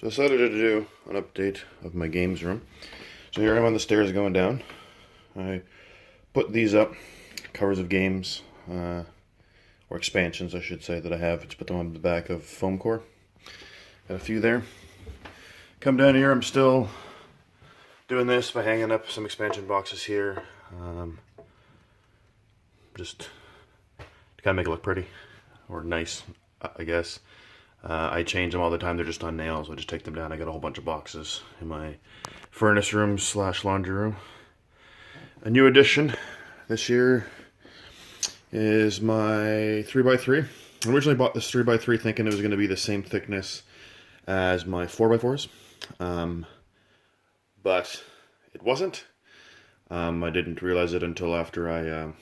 So I decided to do an update of my games room. So here I'm on the stairs going down. I put these up, covers of games, or expansions I should say, that I have. Just put them on the back of foam core. Got a few there. Come down here, I'm still doing this by hanging up some expansion boxes here. Just to kind of make it look pretty, or nice, I guess. I change them all the time. They're just on nails. I just take them down. I got a whole bunch of boxes in my furnace room / laundry room. A new addition this year is my 3x3. I originally bought this 3x3 thinking it was going to be the same thickness as my 4x4s. But it wasn't. I didn't realize it until after I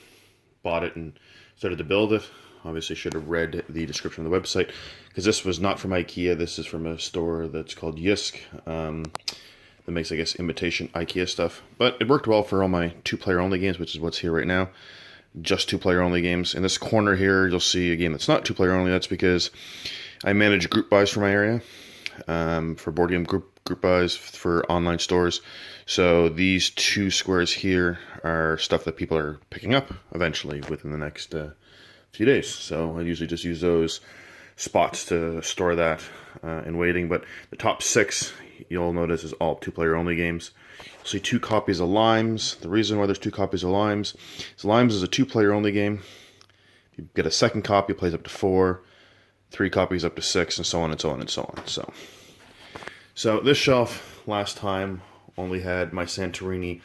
bought it and started to build it. Obviously should have read the description of the website, because this was not from IKEA. This is from a store that's called Jysk, that makes, I guess, imitation IKEA stuff. But it worked well for all my two-player only games, which is what's here right now. Just two-player only games. In this corner here, you'll see a game that's not two-player only. That's because I manage group buys for my area, for board game group buys for online stores. So these two squares here are stuff that people are picking up eventually within the next few days. So I usually just use those spots to store that in waiting. But the top 6, you'll notice, is all two-player only games. You'll see 2 copies of Limes. The reason why there's 2 copies of Limes is Limes is a two-player only game. If you get a second copy, it plays up to 4, 3 copies up to 6, and so on and so on and so on. So this shelf last time only had my Santorini,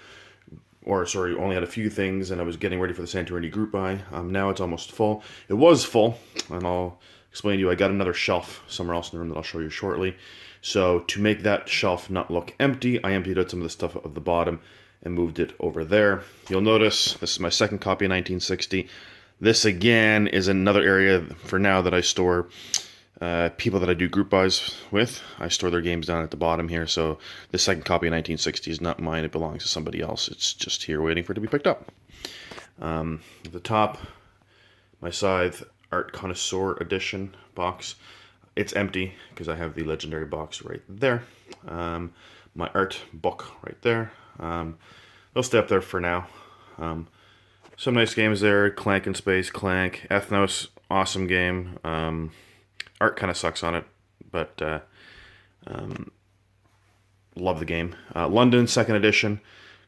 only had a few things, and I was getting ready for the Santorini group buy. Now it's almost full. It was full, and I'll explain to you. I got another shelf somewhere else in the room that I'll show you shortly. So to make that shelf not look empty, I emptied out some of the stuff at the bottom and moved it over there. You'll notice this is my second copy of 1960. This again is another area for now that I store people that I do group buys with. I store their games down at the bottom here. So the second copy of 1960 is not mine. It belongs to somebody else. It's just here waiting for it to be picked up. At the top, my Scythe Art Connoisseur Edition box. It's empty because I have the Legendary box right there. My art book right there. They'll stay up there for now. Some nice games there. Clank in Space, Clank. Ethnos, awesome game. Art kind of sucks on it, but love the game. London, second edition.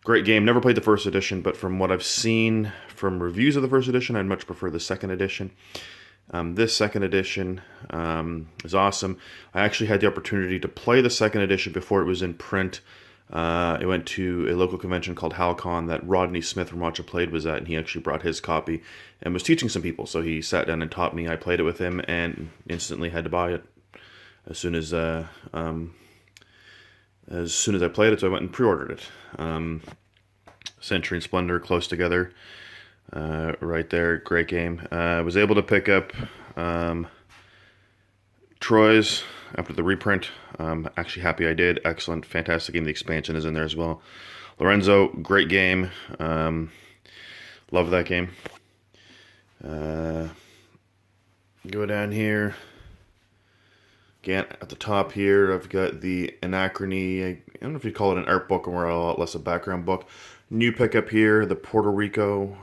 Great game. Never played the first edition, but from what I've seen from reviews of the first edition, I'd much prefer the second edition. This second edition is awesome. I actually had the opportunity to play the second edition before it was in print. I went to a local convention called HalCon that Rodney Smith from Watch It Played was at, and he actually brought his copy and was teaching some people. So he sat down and taught me. I played it with him and instantly had to buy it as soon as I played it. So I went and pre-ordered it. Century and Splendor close together, right there. Great game. I was able to pick up Troyes after the reprint. Actually happy I did. Excellent, fantastic game. The expansion is in there as well. Lorenzo, great game. Love that game. Go down here. Again, at the top here, I've got the Anachrony. I don't know if you call it an art book or a lot less a background book. New pickup here, the Puerto Rico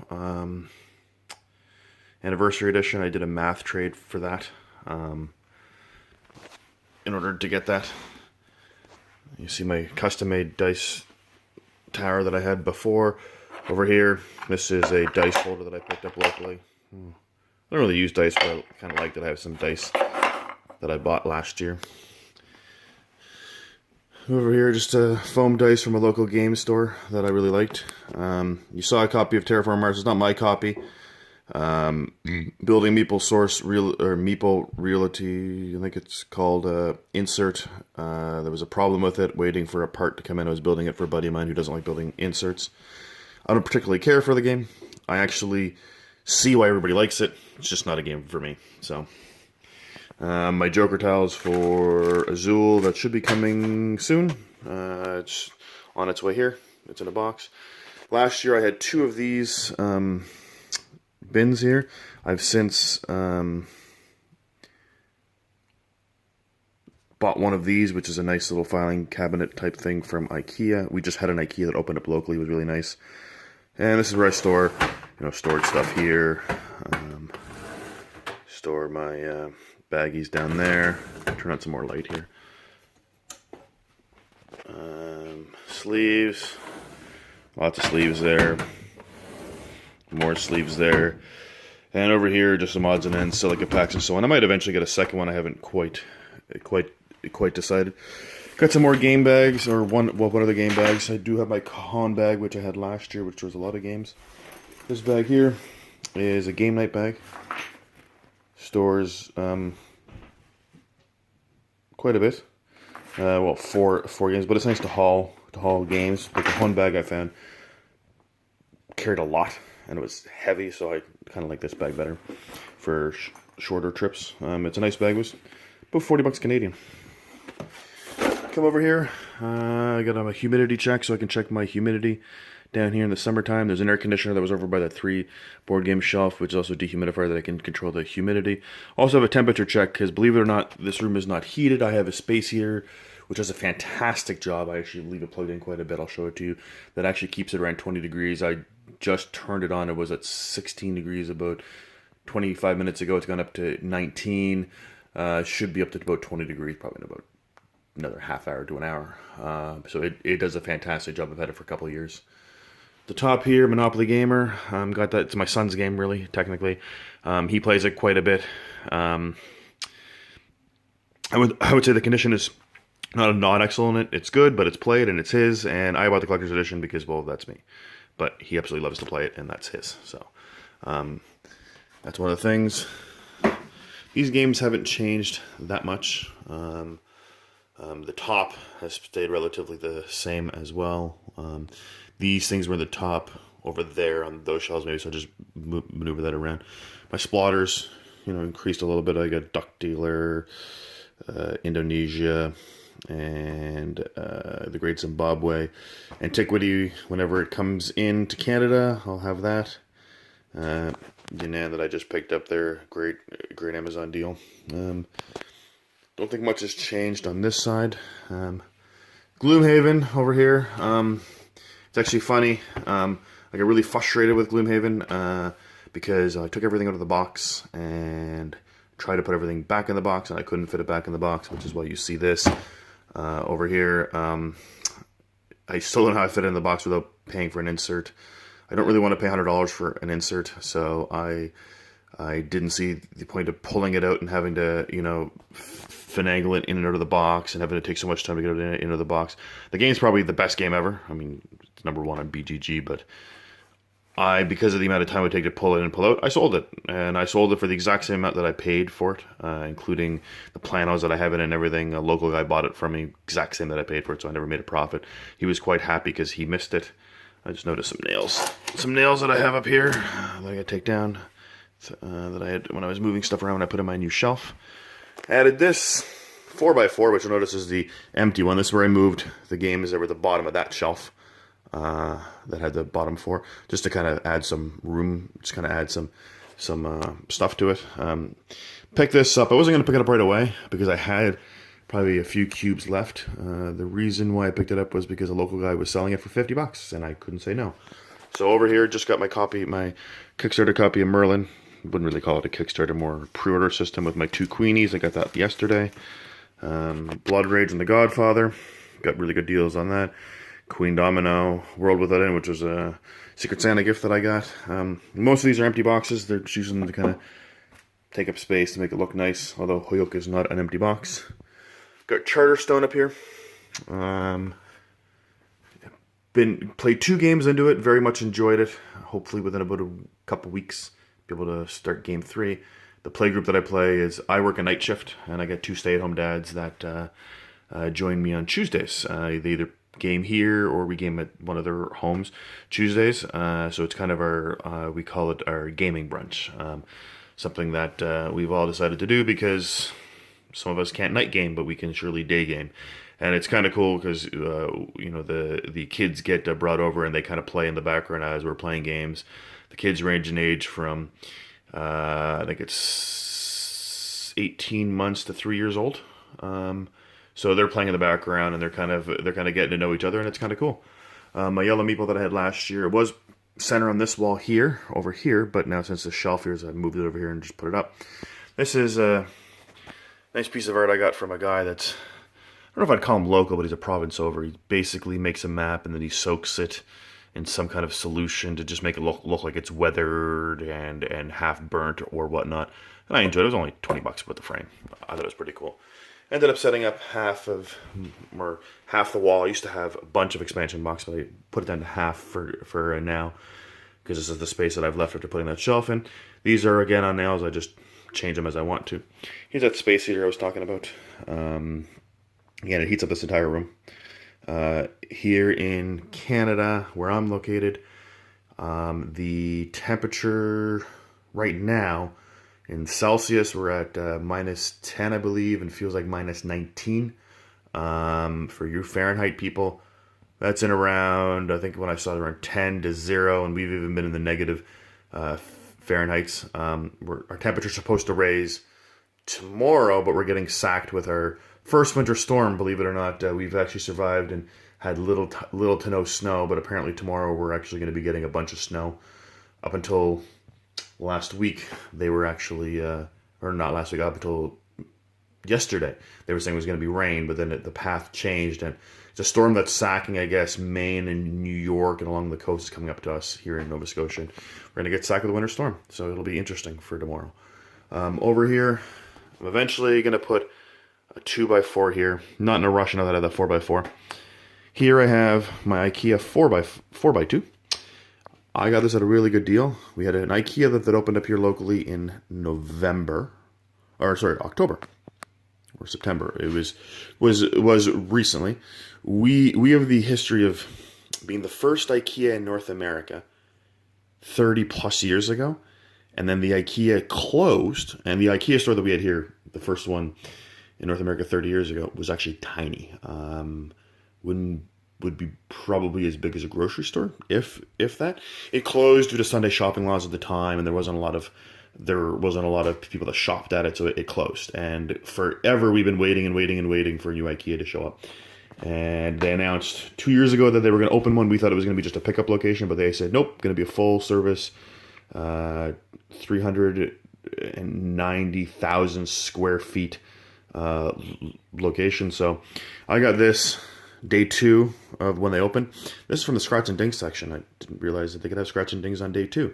Anniversary Edition. I did a math trade for that. In order to get that. You see my custom-made dice tower that I had before. Over here, this is a dice holder that I picked up locally. I don't really use dice, but I kind of like that I have some dice that I bought last year. Over here, just a foam dice from a local game store that I really liked. You saw a copy of Terraform Mars. It's not my copy. Building Meeple Source Meeple Realty, I think it's called, insert. There was a problem with it, waiting for a part to come in. I was building it for a buddy of mine who doesn't like building inserts. I don't particularly care for the game. I actually see why everybody likes it. It's just not a game for me. So my Joker tiles for Azul, that should be coming soon. It's on its way here. It's in a box. Last year I had 2 of these bins here. I've since bought bought one of these, which is a nice little filing cabinet type thing from IKEA. We just had an IKEA that opened up locally. It was really nice. And this is where I store, storage stuff here. Store my baggies down there. Turn on some more light here. Sleeves. Lots of sleeves there. More sleeves there. And over here, just some odds and ends, silica packs and so on. I might eventually get a second one. I haven't quite decided. Got some more game bags, or one other game bags. I do have my Kahan bag, which I had last year, which was a lot of games. This bag here is a game night bag. Stores quite a bit. Well, four games, but it's nice to haul games. But the one bag I found carried a lot, and it was heavy, so I kind of like this bag better for shorter trips. It's a nice bag. It was about 40 bucks Canadian. Come over here. I got a humidity check, so I can check my humidity down here in the summertime. There's an air conditioner that was over by that 3 board game shelf, which is also a dehumidifier that I can control the humidity. Also have a temperature check, because believe it or not, this room is not heated. I have a space heater, which does a fantastic job. I actually leave it plugged in quite a bit. I'll show it to you. That actually keeps it around 20 degrees. I just turned it on. It was at 16 degrees about 25 minutes ago. It's gone up to 19. Should be up to about 20 degrees, probably in about another half hour to an hour. So it does a fantastic job. I've had it for a couple of years. The top here, Monopoly Gamer. Got that. It's my son's game, really, technically. He plays it quite a bit. I would say the condition is not excellent. It's good, but it's played and it's his. And I bought the collector's edition because, well, that's me. But he absolutely loves to play it, and that's his. So that's one of the things. These games haven't changed that much. The top has stayed relatively the same as well. These things were the top over there on those shelves, maybe, so I'll just maneuver that around. My splotters, increased a little bit. I got Duck Dealer, Indonesia, and the Great Zimbabwe. Antiquity, whenever it comes into Canada, I'll have that. Yunnan that I just picked up there, great Amazon deal. Don't think much has changed on this side. Gloomhaven over here. It's actually funny. I got really frustrated with Gloomhaven because I took everything out of the box and tried to put everything back in the box, and I couldn't fit it back in the box, which is why you see this over here. I still don't know how I fit it in the box without paying for an insert. I don't really want to pay $100 for an insert, so I didn't see the point of pulling it out and having to, finagle it in and out of the box and having to take so much time to get it into the box. The game's probably the best game ever. I mean, it's #1 on BGG, but because of the amount of time it would take to pull it and pull out, I sold it. And I sold it for the exact same amount that I paid for it, including the planos that I have in it and everything. A local guy bought it from me, exact same that I paid for it, so I never made a profit. He was quite happy because he missed it. I just noticed some nails that I have up here that I gotta take down, that I had when I was moving stuff around when I put in my new shelf. Added this 4x4, which you'll notice is the empty one. This is where I moved the games that were at the bottom of that shelf that had the bottom 4, just to kind of add some room, just kind of add some stuff to it. Pick this up. I wasn't going to pick it up right away because I had probably a few cubes left. The reason why I picked it up was because a local guy was selling it for 50 bucks, and I couldn't say no. So over here, just got my Kickstarter copy of Merlin. Wouldn't really call it a Kickstarter, more pre-order system with my 2 Queenies. I got that yesterday. Blood Rage and The Godfather. Got really good deals on that. Queen Domino, World Without End, which was a Secret Santa gift that I got. Most of these are empty boxes. They're just using them to kind of take up space to make it look nice, although Hoyoka is not an empty box. Got Charterstone up here. Played 2 games into it, very much enjoyed it. Hopefully within about a couple weeks, be able to start game 3. The play group that I play is, I work a night shift, and I get 2 stay-at-home dads that join me on Tuesdays. They either game here or we game at one of their homes Tuesdays. So it's kind of our, we call it our gaming brunch. Something that we've all decided to do because some of us can't night game, but we can surely day game. And it's kind of cool because, the kids get brought over and they kind of play in the background as we're playing games. The kids range in age from, I think it's 18 months to 3 years old. So they're playing in the background, and they're kind of getting to know each other, and it's kind of cool. My yellow meeple that I had last year, it was center on this wall here, over here, but now since the shelf here is, I moved it over here and just put it up. This is a nice piece of art I got from a guy that's, I don't know if I'd call him local, but he's a province over. He basically makes a map and then he soaks it in some kind of solution to just make it look like it's weathered and half burnt or whatnot. And I enjoyed it. It was only 20 bucks worth the frame. I thought it was pretty cool. Ended up setting up half the wall. I used to have a bunch of expansion box, but I put it down to half for now, because this is the space that I've left after putting that shelf in. These are, again, on nails. I just change them as I want to. Here's that space heater I was talking about. Again, it heats up this entire room. Here in Canada, where I'm located, the temperature right now in Celsius, we're at -10, I believe, and feels like -19. For you Fahrenheit people, that's in around, I think when I saw it, around 10 to 0, and we've even been in the negative Fahrenheits. Our temperature's supposed to raise tomorrow, but we're getting sacked with our first winter storm, believe it or not. We've actually survived and had little to no snow, but apparently tomorrow we're actually going to be getting a bunch of snow. Up until last week, they were actually, or not last week, up until yesterday, they were saying it was going to be rain, but then the path changed, and it's a storm that's sacking, I guess, Maine and New York and along the coast is coming up to us here in Nova Scotia. We're going to get sacked with a winter storm, so it'll be interesting for tomorrow. Over here, I'm eventually going to put a 2x4 here. Not in a rush now that I have that 4x4. Here I have my IKEA 4x2. I got this at a really good deal. We had an IKEA that opened up here locally in October or September. It was recently. We have the history of being the first IKEA in North America 30 plus years ago, and then the IKEA closed, and the IKEA store that we had here, the first one in North America 30 years ago, was actually tiny. Would be probably as big as a grocery store, if that. It closed due to Sunday shopping laws at the time, and there wasn't a lot of people that shopped at it, so it closed. And forever we've been waiting for a new IKEA to show up. And they announced 2 years ago that they were going to open one. We thought it was going to be just a pickup location, but they said nope, going to be a full service, 390,000 square feet location. So I got this day 2 of when they opened. This is from the scratch and dings section. I didn't realize that they could have scratch and dings on day 2.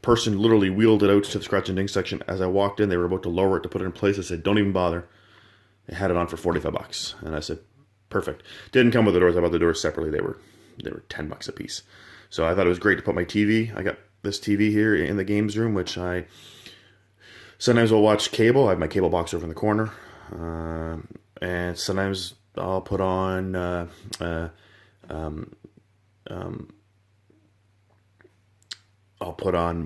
Person literally wheeled it out to the scratch and dings section. As I walked in, they were about to lower it to put it in place. I said, don't even bother. They had it on for 45 bucks. And I said, perfect. Didn't come with the doors. I bought the doors separately. They were 10 bucks a piece. So I thought it was great to put my TV. I got this TV here in the games room, which I sometimes will watch cable. I have my cable box over in the corner. And sometimes I'll put on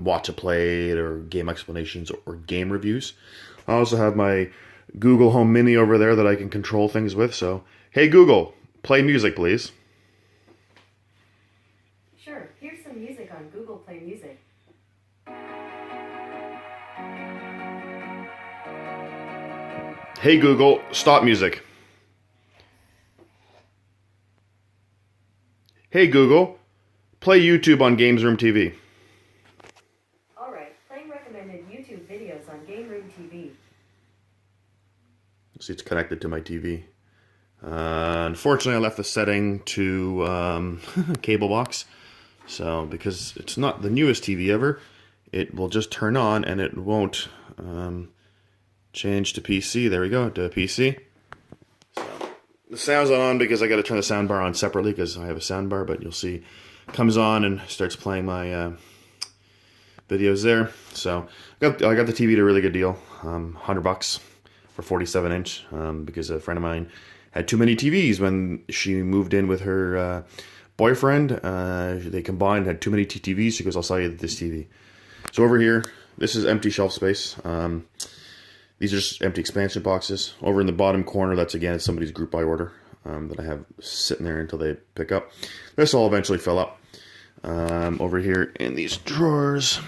Watch a Play or game explanations or game reviews. I also have my Google Home Mini over there that I can control things with. So, hey Google, play music, please. Sure, here's some music on Google Play Music. Hey Google, stop music. Hey Google, play YouTube on Games Room TV. Alright, playing recommended YouTube videos on Game Room TV. See, it's connected to my TV. Unfortunately, I left the setting to cable box. So, because it's not the newest TV ever, it will just turn on and it won't change to PC. There we go, to PC. The sound's on because I got to turn the sound bar on separately because I have a sound bar, but you'll see it comes on and starts playing my videos there. So I got the TV at a really good deal, $100 for 47-inch, because a friend of mine had too many TVs when she moved in with her boyfriend. They combined, had too many TVs. She goes, I'll sell you this TV. So over here, this is empty shelf space. These are just empty expansion boxes. Over in the bottom corner, that's again somebody's group buy order that I have sitting there until they pick up. This will eventually fill up. Over here in these drawers,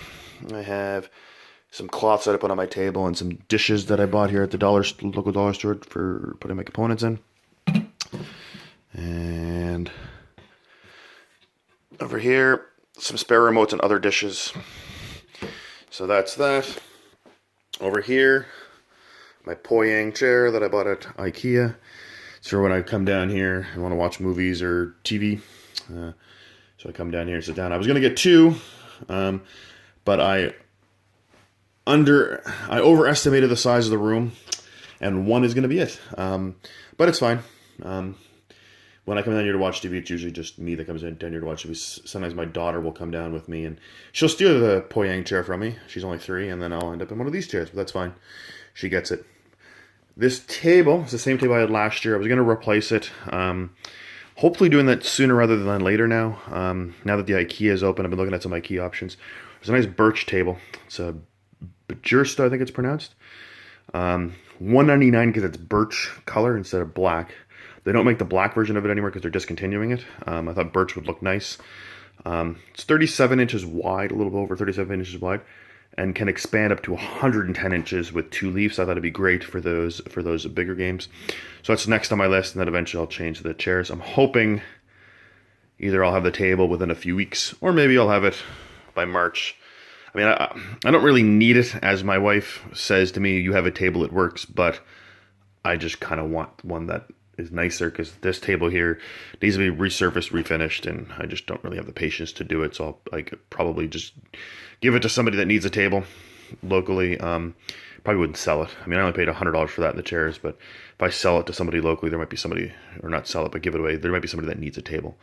I have some cloths that I put on my table, and some dishes that I bought here at the local dollar store for putting my components in. And over here, some spare remotes and other dishes. So that's that. Over here, my Poyang chair that I bought at IKEA. It's for when I come down here and want to watch movies or TV. So I come down here and sit down. I was going to get two, but I overestimated the size of the room, and one is going to be it. But it's fine. When I come down here to watch TV, it's usually just me that comes down here to watch TV. Sometimes my daughter will come down with me, and she'll steal the Poyang chair from me. She's only 3, and then I'll end up in one of these chairs, but that's fine. She gets it. This table is the same table I had last year. I was going to replace it. Hopefully doing that sooner rather than later now. Now that the IKEA is open, I've been looking at some IKEA options. There's a nice birch table. It's a Bajursta, I think it's pronounced. $199 because it's birch color instead of black. They don't make the black version of it anymore because they're discontinuing it. I thought birch would look nice. It's 37 inches wide, a little bit over 37 inches wide, and can expand up to 110 inches with 2 leaves. So I thought it'd be great for those bigger games. So that's next on my list, and then eventually I'll change the chairs. I'm hoping either I'll have the table within a few weeks, or maybe I'll have it by March. I mean, I don't really need it, as my wife says to me, you have a table, it works, but I just kind of want one that is nicer, because this table here needs to be resurfaced, refinished, and I just don't really have the patience to do it. So I could probably just give it to somebody that needs a table locally. Probably wouldn't sell it. I mean, I only paid $100 for that in the chairs, but if I sell it to somebody locally, there might be somebody, or not sell it, but give it away, there might be somebody that needs a table,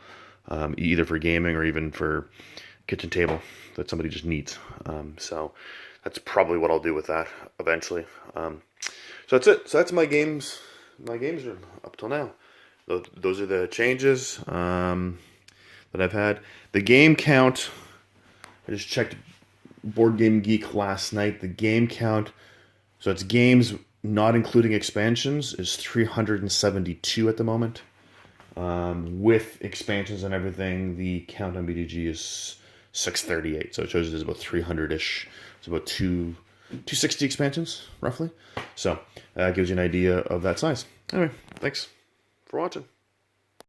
either for gaming or even for kitchen table that somebody just needs. So that's probably what I'll do with that eventually. So that's it. So that's my games room up till now. Those are the changes that I've had. The game count, I just checked Board Game Geek last night. The game count, so it's games not including expansions, is 372 at the moment. With expansions and everything, the count on BDG is 638. So it shows there's about 300-ish. It's about 260 expansions, roughly. So that gives you an idea of that size. Anyway, thanks for watching.